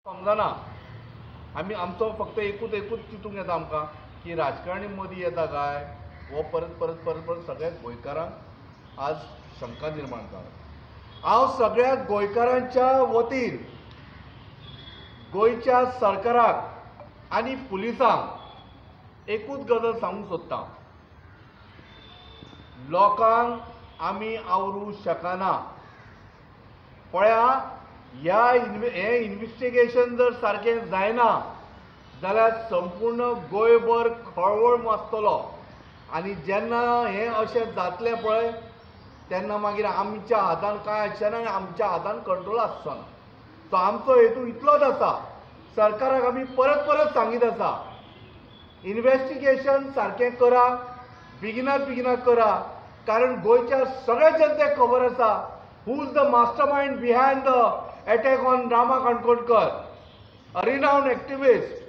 समजना आमी आमचो फक्त एकूच चिंतूंक येता आमकां की राजकारणी मदीं येता काय हो परत परत परत परत सगळ्या गोंयकारांक आज शंका निर्माण जाता। हांव सगळ्या गोंयकारांच्या वतीन गोंयच्या सरकाराक आनी पुलिसांक एकूच गजाल सांगूंक सोदतां, लोकांक आमी आवरूं शकना। पळया, हे इन्व्हेस्टिगेशन जर सारकें जायना जाल्यार संपूर्ण गोंयभर खळवळ माजतलो आनी जेन्ना हें अशें जातलें पळय तेन्ना मागीर आमच्या हातान कांय आसचें आनी आमच्या हातान कंट्रोल आसचो ना। सो आमचो हेतू इतलोच आसा, सरकाराक आमी परत परत सांगीत आसा, इन्व्हेस्टिगेशन सारकें करा, बेगिनात करा, कारण गोंयच्या सगळ्या जनतेक खबर आसा who is the mastermind behind the attack on Rama Kankonkar, a renowned activist.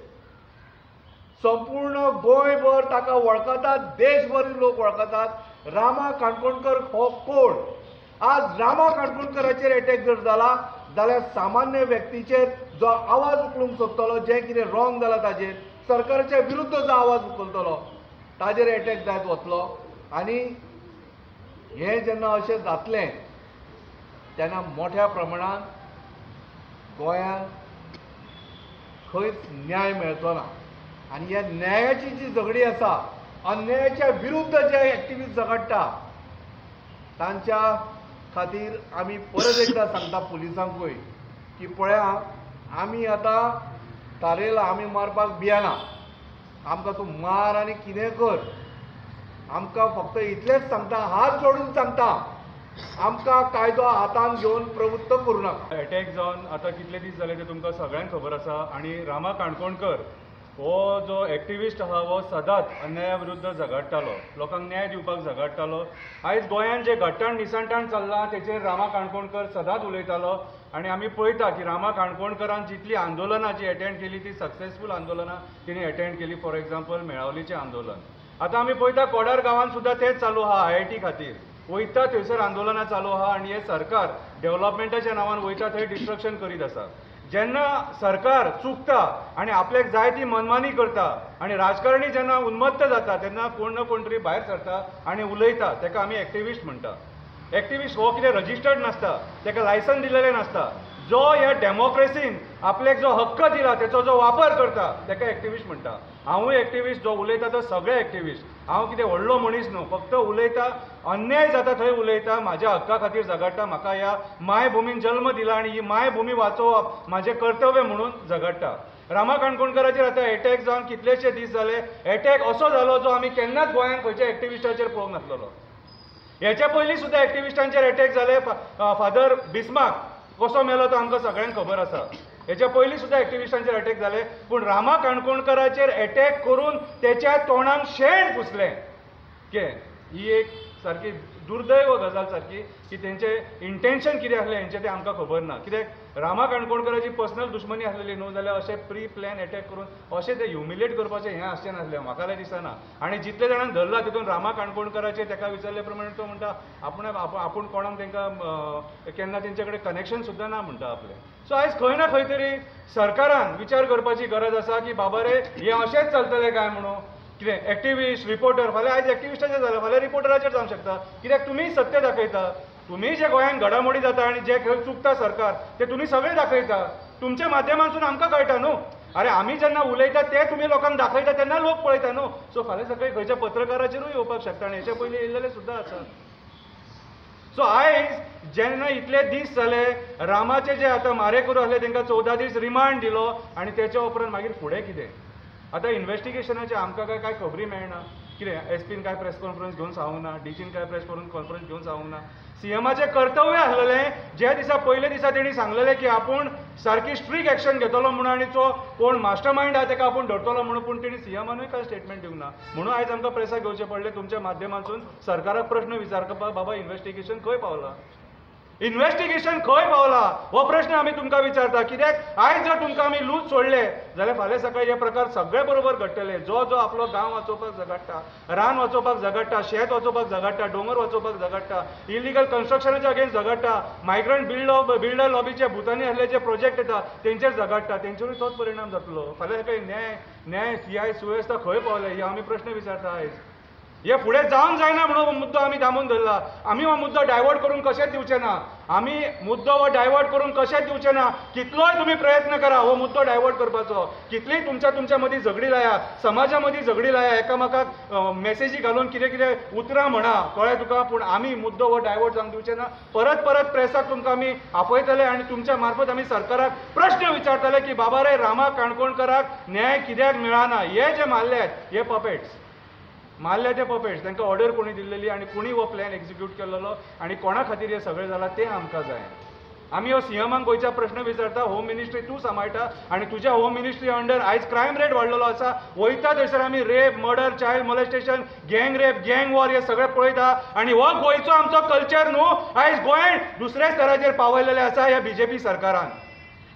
संपूर्ण गोंयभर ताका वळखतात, देशभर लोक वळखतात। रामा काणकोणकर हो कोण? आज रामा काणकोणकराचेर अटॅक जर जाला जाल्यार सामान्य व्यक्तीचेर जो आवाज उखलूंक सोदतलो, जें कितें रॉंग जालां ताजेर, सरकाराच्या विरुद्ध जो आवाज उखलतलो ताजेर अटॅक जायत वतलो। आनी हें जेन्ना अशें जातलें तेन्ना मोठ्या प्रमाणांत गोंयांत खंयच न्याय मेळचो ना। आनी ह्या न्यायाची जी झगडी आसा, अन्यायाच्या विरुद्ध जे एक्टिविस्ट झगडटा तांच्या खातीर आमी परत एकदां सांगता पुलिसांकूय की पळया, आमी आतां थारयला आमी मारपाक भियेना। आमकां तूं मार आनी कितें कर, आमकां फक्त इतलेंच सांगता, हात जोडून सांगता, आमकां कायदो हातान घेवन प्रवृत्त करूं नाका। अटॅक जावन आतां कितले दीस जाले ते तुमकां सगळ्यांक खबर आसा। आनी रामा काणकोणकर हो जो एक्टिविस्ट आहा हो सदांच अन्याया विरुद्ध झगडटालो, लोकांक न्याय दिवपाक झगडटालो। आयज गोंयांत जे घट्टण निसंटाण चल्लां तेचेर रामा काणकोणकर सदांच उलयतालो। आनी आमी पळयता की रामा काणकोणकरान जितलीं आंदोलनां जी अटेंड केली ती सक्सेसफूल आंदोलनां तिणी अटेंड केली। फॉर एग्जाम्पल मेळावलीचें आंदोलन, आतां आमी पळयता कोडार गांवांत सुद्दां तेंच चालू आहा। IIT खातीर वयता थंयसर आंदोलनां चालू आहा आनी हे सरकार डेव्हलपमेंटाच्या नांवान वयता थंय डिस्ट्रक्शन करीत आसा। जेन्ना सरकार चुकता आनी आपल्याक जाय ती मनमानी करता आनी राजकारणी जेन्ना उन्मत्त जाता तेन्ना कोण ना कोण तरी भायर सरता आनी उलयता, ताका आमी एक्टिविस्ट म्हणटा। एक्टिविस्ट हो कितें रजिस्टर्ड नासता, ताका लायसन दिलेलें नासता। जो ह्या डेमोक्रेसीन आपल्याक जो हक्क दिला तेचो जो वापर करता ताका एक्टिविस्ट म्हणटा। हांवूय एक्टिविस्ट, जो उलयता तो सगळे एक्टिविस्ट। हांव कितें व्हडलो मनीस न्हू, फक्त उलयता, अन्याय जाता थंय उलयता, म्हाज्या हक्का खातीर झगडटा। म्हाका ह्या मायभुमीन जल्म दिला आनी ही मायभुमी वाचोवप म्हाजें कर्तव्य म्हणून झगडटा। रामा काणकोणकराचेर आतां अटॅक जावन कितलेशे दीस जाले। अटॅक असो जालो जो आमी केन्नाच गोंयांत खंयच्या एक्टिविस्टाचेर पळोवंक नासलेलो। हेच्या पयलीं सुद्दां एक्टिविस्टांचेर अटॅक जाले। फादर बिस्मार्क कसो मेलो तो आमकां सगळ्यांक खबर आसा। हेच्या पयलीं सुद्दां एक्टिविस्टांचेर अटॅक जाले, पूण रामा काणकोणकराचेर अटॅक करून तेच्या तोंडाक शेण पुसलें के ही एक सारकी दुर्दैव गजाल सारकी की तेंचे इंटेंशन कितें आसलें हेंचें तें आमकां खबर ना। कित्याक रामा काणकोणकराची पर्सनल दुश्मनी आसलेली न्हू जाल्यार अशें प्री प्लॅन अटॅक करून अशें तें ह्युमिलेट करपाचें हें आसचें नासलें, म्हाका जाल्यार दिसना। आनी जितले जाणांक धरला तितून रामा काणकोणकराचेर ताका विचारले प्रमाणे तो म्हणटा आपूण कोणाक तांकां केन्ना तेंचे कडेन कनेक्शन सुद्दां ना म्हणटा आपलें। सो आयज खंय ना खंय तरी सरकारान विचार करपाची गरज आसा की बाबा रे हें अशेंच चलतलें काय म्हणून। कितें एक्टिविस्ट, रिपोर्टर, फाल्यां आयज एक्टिविस्टाचेर जालें, फाल्यां रिपोर्टराचेर जावंक शकता। कित्याक तुमी सत्य दाखयता, तुमी जे गोंयांत घडामोडी जाता आनी जे खंय चुकता सरकार ते तुमी सगळे दाखयता। तुमच्या माध्यमांतून आमकां कळटा न्हू। अरे आमी जेन्ना उलयता ते तुमी लोकांक दाखयता तेन्ना लोक पळयता न्हू। सो फाल्यां सकाळीं खंयच्या पत्रकाराचेरूय येवपाक शकता आनी हेच्या पयलीं येयल्लेले सुद्दां आसा। सो आयज जेन्ना इतले दीस जाले, रामाचे जे आतां मारेकरू आसले तांकां 14 दीस रिमांड दिलो आनी तेच्या उपरांत मागीर फुडें कितें? आतां इन्व्हेस्टिगेशनाचे आमकां काय खबरी मेळना। कितें एसपीन काय प्रेस कॉन्फरन्स घेवन सांगूंक ना, डीसीन काय प्रेस कॉन्फरन्स घेवन सांगूंक ना। सीएमाचें कर्तव्य आसलेलें, ज्या दिसा पयले दिसा तेणी सांगलेलें की आपूण सारकी स्ट्रिक्ट एक्शन घेतलो म्हणून आनी तो कोण मास्टर माइंड आहा ताका आपूण धरतलो म्हणून, पूण तेणी सीएमानूय काय स्टेटमेंट दिवंक ना। म्हणून आयज आमकां प्रेसाक घेवचें पडलें तुमच्या माध्यमांतून सरकाराक प्रश्न विचारपाक, बाबा इन्व्हेस्टिगेशन खंय पावलां? इन्व्हेस्टिगेशन खंय पावला हो प्रश्न आमी तुमकां विचारता. कित्याक आयज जर तुमकां आमी लूज सोडले जाल्यार फाल्यां सकाळी हे प्रकार सगळे बरोबर घडटले. जो जो आपलो गांव वाचोवपाक झगडटा, रान वाचोवपाक झगडटा, शेत वाचोवपाक झगडटा, दोंगर वाचोवपाक झगडटा, इलिगल कन्स्ट्रक्शनाच्या अगेन्स्ट झगडटा, मायग्रंट बिल्डर लॉबीचे भुतानी आहले जे प्रोजेक्ट येता तेंचेर झगडटा, तेंचेरूय तोच परिणाम जातलो. फाल्यां सकाळी न्याय सुवेवस्था खंय पावले हे आमी प्रश्न विचारता. आयज हे फुडें जावंक जायना म्हणून हो मुद्दो आमी थांबून धरला. आमी हो मुद्दो डायवर्ट करून कशेंच दिवचे ना. आमी मुद्दो हो डायवर्ट करून कशेंच दिवचे ना. कितलोय तुमी प्रयत्न करा हो मुद्दो डायवर्ट करपाचो. कितलीय तुमच्या मदीं झगडी लाया, समाजा मदीं झगडी लाया, एकामेकाक मेसेजी घालून कितें कितें उतरां म्हणा, कळ्ळें तुका. पूण आमी मुद्दो हो डायवर्ट जावंक दिवचे ना. परत प्रेसाक तुमकां आमी आपयतले आनी तुमच्या मार्फत आमी सरकाराक प्रश्न विचारतले की बाबा रे रामा काणकोणकाराक न्याय कित्याक मेळना. हे जे मारल्यात हे पपेट्स मारले ते पपेट्स, तांकां ऑर्डर कोणी दिल्लेली आनी कोणी हो प्लॅन एक्झिक्यूट केलेलो आनी कोणा खातीर हे सगळें जालां तें आमकां जाय. आमी हो सीएमाक गोंयच्या प्रश्न विचारता. होम मिनिस्ट्री तूं सांबाळटा आनी तुज्या होम मिनिस्ट्री अंडर आयज क्रायम रेट वाडलेलो आसा. वयता थंयसर आमी रेप, मर्डर, चायल्ड मोलेस्टेशन, गँग रेप, गँग वॉर हे सगळें पळयता. आनी हो गोंयचो आमचो कल्चर न्हू आयज गोंयान दुसऱ्या स्तराचेर पावयलेले आसा ह्या बीजेपी सरकारान.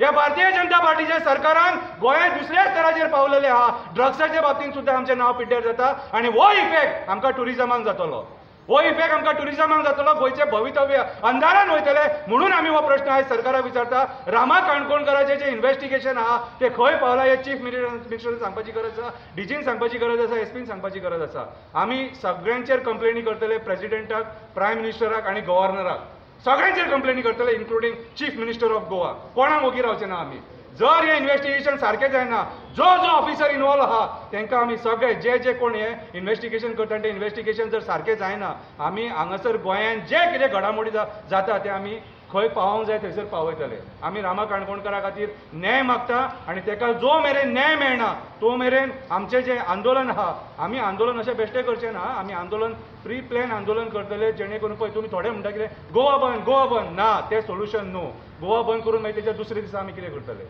या भारतीय जनता पार्टीच्या सरकारान गोंयांत दुसऱ्या स्तराचेर पावलेले आहा. ड्रग्साच्या बाबतींत सुद्दां आमचें नांव पिड्ड्यार जाता आनी हो इफेक्ट आमकां टुरिजमाक जातलो. गोंयचें भवितव्य अंधारान वयतलें. म्हणून आमी हो प्रश्न आयज सरकाराक विचारता. रामा काणकोणकाराचें जें इन्व्हेस्टिगेशन आहा तें खंय पावलां हें चीफ मिनिस्टरान सांगपाची गरज आसा, डीजीन सांगपाची गरज आसा, एसपीन सांगपाची गरज आसा. आमी सगळ्यांचेर कंप्लेनी करतले, प्रेसिडेंटाक, प्रायम मिनिस्टराक आनी गव्हर्नराक सगळ्यांचेर कंप्लेनी करतले, including chief minister of Goa. कोणाक ओगी रावचे ना आमी. जर हे इन्व्हेस्टिगेशन सारकें जायना, जो ऑफिसर इन्वॉल्व आहा तांकां आमी सगळे जे कोण हे इन्व्हेस्टिगेशन करता ते इन्व्हेस्टिगेशन जर सारकें जायना, आमी हांगासर गोंयांत जे कितें घडामोडी जाता ते आमी खंय पावोंक जाय थंयसर पावयतले. आमी रामा काणकोणकारा खातीर न्याय मागता आनी ताका जो मेरेन न्याय मेळना तो मेरेन आमचें जें आंदोलन आहा, आमी आंदोलन अशें बेश्टें करचें ना. आमी आंदोलन प्री प्लॅन आंदोलन करतले, जेणे करून पळय तुमी थोडे म्हणटा कितें गोवा बंद ना, तें सोल्युशन न्हू. गोवा बंद करून मागीर तेच्या दुसरे दिसा आमी कितें करतले?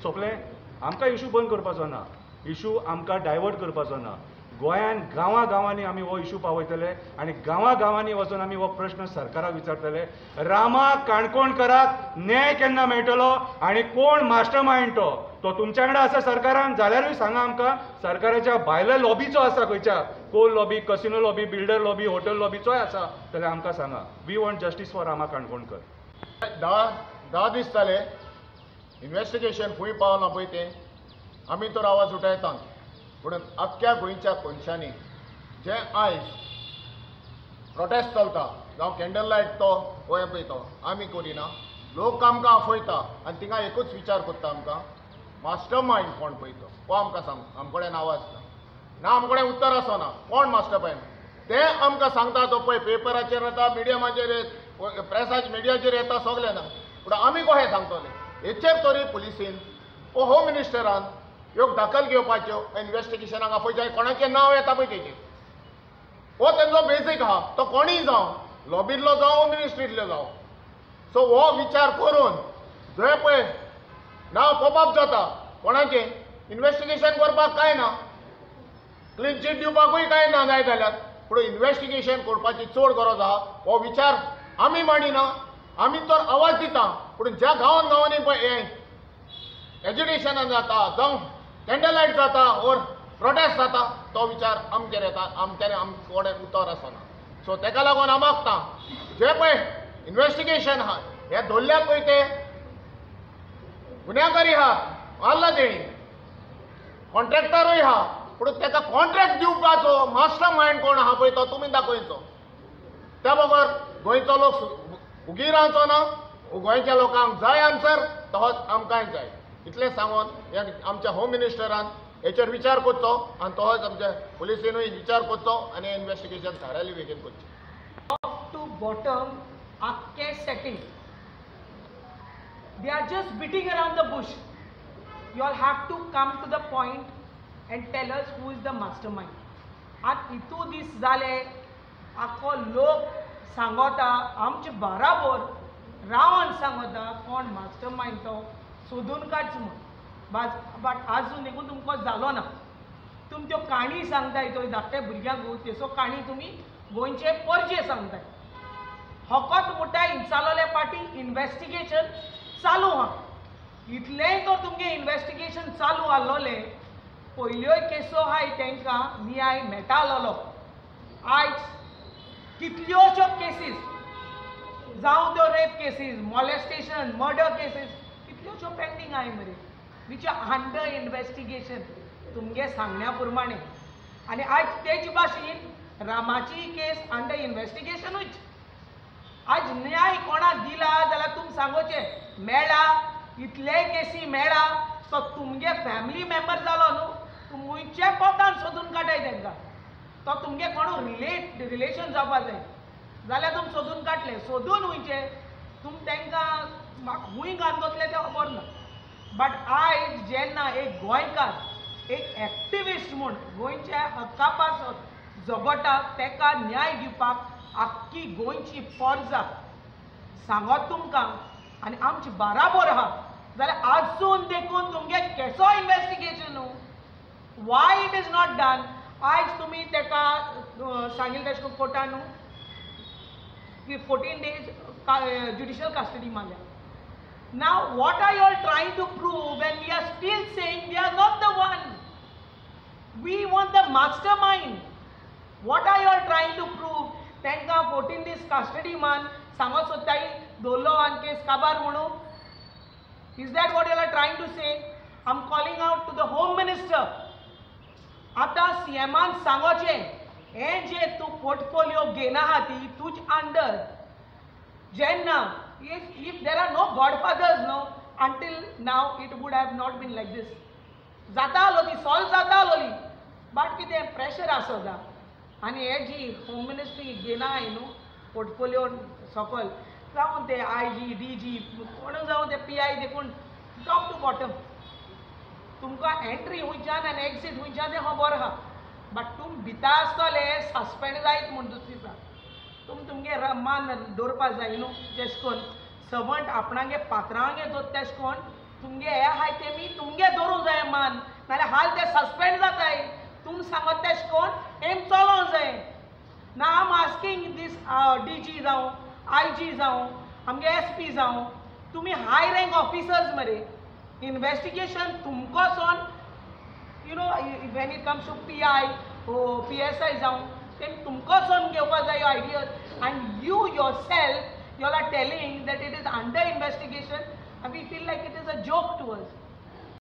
सोंपलें. आमकां इशू बंद करपाचो ना, इशू आमकां डायवर्ट करपाचो ना. गोंयान गांवांनी आमी हो इशू पावयतले आनी गांवांनी वचून आमी हो प्रश्न सरकाराक विचारतले. रामा काणकोणकाराक न्याय केन्ना मेळटलो आनी कोण मास्टर मायंड तो तुमच्या कडेन आसा सरकारान जाल्यारूय सांगा आमकां. सरकाराच्या भायल्या लॉबीचो आसा खंयच्या, coal lobby, casino lobby, builder lobby, hotel लॉबीचोय आसा जाल्यार आमकां सांगा. We want justice for Rama Kankonkar. 10 दीस जाले इन्व्हेस्टिगेशन खंय पावलां पळय तें आमी तर आवाज उठयतात. पूण अख्ख्या गोंयच्या मनशांनी जे आयज प्रोटेस्ट चलता जावं कॅन्डल लायट तो गोंया पळय तो आमी करिना. लोक आमकां आफयता आनी थिंगा एकूच विचार करता आमकां मास्टर मायंड कोण पळय तो आमकां सांग. आमचे कडेन आवाज ना आमचे कडेन उत्तर आसना कोण मास्टर मायंड तें आमकां सांगता. तो पळय पेपराचेर येता, मिडियमाचेर प्रेसाच्या मिडियाचेर येता, सगळें ना. पूण आमी कशें सांगतले? हेचेर तरी पुलिसीन वो होम मिनिस्टरान ह्यो दखल घेवपाच्यो, इन्व्हेस्टिगेशनाक आफयचे. कोणाचें नांव येता पळय तेचेर हो तेंचो बेसीक आहा. तो कोणीय जावं, लॉबींतलो जावं, होम मिनिस्ट्रींतलो जावं. सो हो विचार करून जंय पळय नांव पॉपअप जाता कोणाचें इन्व्हेस्टिगेशन करपाक कांय ना, क्लीन चीट दिवपाकूय कांय ना जाय जाल्यार. पूण इन्व्हेस्टिगेशन करपाची चड गरज आहा. हो विचार आमी मांडिना. आमी तर आवाज दिता. पूण ज्या गांवांनी पळय हें एज्युकेशनान जाता जावं कॅन्डल लायट जाता ओर प्रोटेस्ट जाता तो विचार आमचेर येता. आमचे कडेन उतर आसना. सो ताका लागून हांव मागता जे पळय इन्व्हेस्टिगेशन आहा हे धरल्यात पळय ते गुन्यांवकारी आहा, मारला तेणी, कॉन्ट्रॅक्टरूय आहा. पूण ताका कॉन्ट्रॅक्ट दिवपाचो मास्टर मायंड कोण आहा पळय तो तुमी दाखोवचो. त्या बरोबर गोंयचो लोक उगी रावचो ना. गोंयच्या लोकांक जाय आन्सर तोच आमकांय जाय. इतलें सांगून आमच्या होम मिनिस्टरान हेचेर विचार करचो आनी तोच आमच्या पुलिसीनूय विचार करचो आनी इन्व्हेस्टिगेशन थारायले बेगीन करचें. Top to bottom, आख्खे setting. They are just beating around the bush. You all have to come to the point and tell us who is the mastermind. आज इतू दीस जाले आख्खो लोक सांगता आमचे बराबर रावन सांगता कोण मास्टरमाइंड तो सोदून काडच म्हूण. बट आजून देखून तुमकां जालो ना. तुमी त्यो काणी सांगताय त्यो धाकट्या भुरग्यांक तेचो काणी तुमी गोंयचे परजे सांगताय. फकत मुठा इंचालोले पाटी इन्व्हेस्टिगेशन चालू हा इतलेय तर तुमगे इन्व्हेस्टिगेशन चालू आसलोले पयल्योय केसो आहाय तांकां न्याय मेळटालो आयज कितल्योश्यो केसीस जावं त्यो rape cases molestation murder cases कितल्योश्यो पेंडींग आहाय मरे विच आर अंडर इन्व्हेस्टिगेशन तुमगे सांगण्या प्रमाणे आनी आयज तेच भाशेन रामाची केस अंडर इन्व्हेस्टिगेशनूच आज न्याय कोणाक दिला जाल्यार तुम सांगोचे मेळ्ळा इतले केसी मेळ्ळा तो तुमगे फॅमिली मेंबर जालो न्हू तुम खुंयचे पोतान सोदून काडटाय तांकां तो तुमगे कोण रिलेशन जावपा जाय जाल्यार तुम सोदून काडले सोदून खुंयचे तुम तांकां म्हाका खूंय घालतले तें खबर ना बट आयज जेन्ना एक गोंयकार एक एक्टिविस्ट म्हूण गोंयच्या हक्का पासत झगडटा ताका न्याय दिवपाक आख्खी गोंयची फौज सांगत तुमकां आनी आमची बराबर आहा जाल्यार आजून देखून तुमगे केसो investigation why it is not done आयज तुमी ताका सांगिल्लें तशें करून कोर्टान की 14 days ज्युडिशियल कस्टडी मागल्या नाव what are you all trying to prove when we are still saying we are not the one we want the mastermind what are you all trying to prove तांकां 14 days custody मान सांगो सोदताय दवरलो आनी case काबार म्हणून is that what you are trying to say I am calling out to the home minister आतां सीएमान सांगोचें हें जे तूं पोर्टफोलियो घेना आहा ती तुज अंडर जेन्ना if there are no godfathers no until now it would have not been like this जाता आलो ती सॉल्व जाता आलोली बट कितें प्रेशर आसोता आनी हे जी होम मिनिस्ट्री घेना हाय न्हू पोर्टफोलियो सकयल जावं ते IG DG कोण जावं ते PI देखून टॉप टू बॉटम तुमकां एंट्री हुंयच्यान आनी एक्सीट हुंयच्यान तें खबर आहा बट तुम भिता आसतले सस्पेंड जायत म्हूण दुसरे दिसा तुमगे मान दवरपा जाय न्हू तेश कोन्न सर्वंट आपणागे पात्रांगे दोत तेश कोन्न तुमगे हे आहाय तेमी तुमगे दवरूंक जाय मान नाल्यार हाल ते सस्पेंड जाताय तुम सांगत तेश कोन्न एम चलोंक जाय ना आय एम आस्किंग दीस DG जावं IG जावं आमगे SP जावं तुमी हाय रँक ऑफिसर्स मरे इन्व्हेस्टिगेशन तुमको सोन you know when it comes to PI PSI जावं तें तुमको सोन घेवपा जाय आयडियाज आनी you yourself you are telling that it is under investigation आनी we feel like it is a joke to us